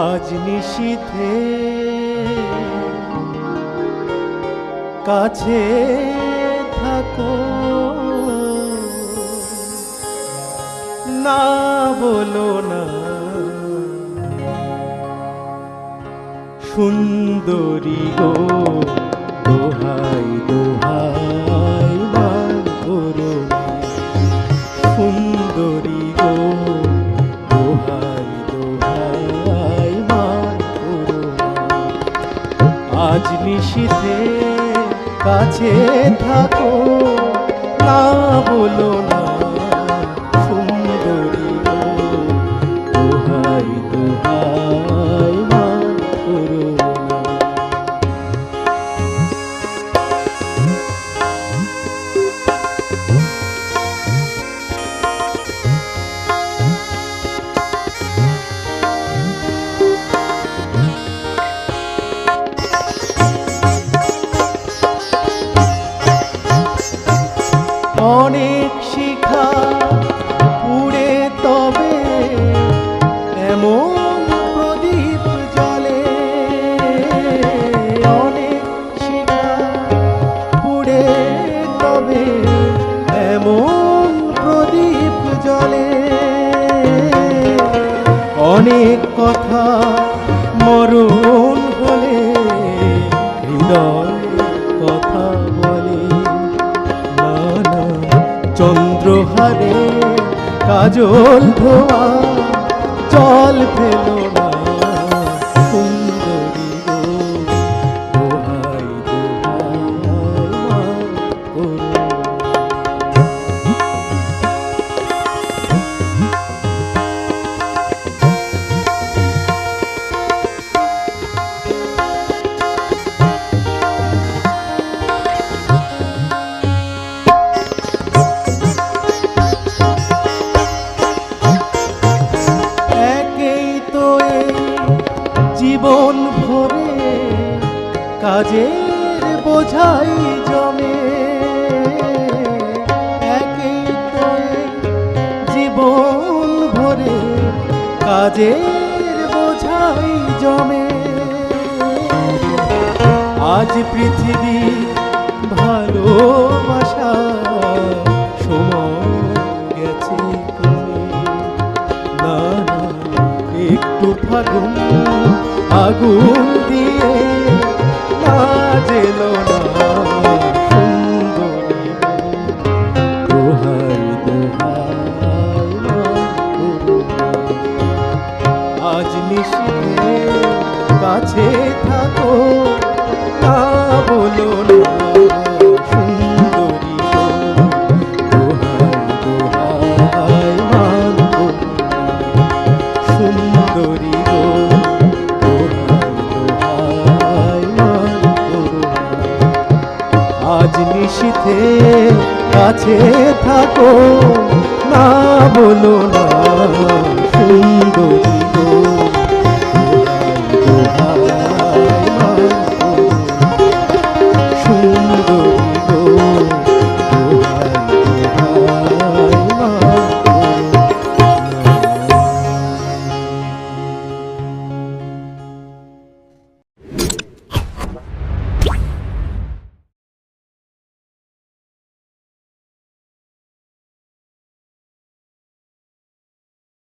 আজ নিশীথে কাছে থাকো, না বলো না সুন্দরী গো, দোহাই দোহাই মান করো সুন্দরী গো, দোহাই দোহাই মান করো। আজ নিশীথে কাছে থাকো, না বলো না সুন্দরী গো, দোহাই দোহাই মান করো। অনেক শিখা পুড়ে তবে এমন প্রদীপ জ্বলে, অনেক শিখা পুড়ে তবে এমন প্রদীপ জ্বলে। অনেক কথা মরণ হলে হৃদয় কথা বলে, চন্দ্রহারে কাজল ধোয়া জল ফেলো না সুন্দরী গো, দোহাই দোহাই মান করো। জীবন ভরে কাজের বোঝাই জমে, একই তো জীবন ভরে কাজের বোঝাই জমে। আজ পৃথিবী ভালোবাসা সময় গেছে কমে, না না একটু ফাগুন আগুন দিয়ে না জেলো না সুন্দরী, দোহাই দোহাই মান করো। আজ নিশীথে কাছে থাকো, না বলো না সুন্দরী গো, দোহাই দোহাই মান করো সুন্দরী গো, আজ নিশীথে কাছে থাকো, না বলো না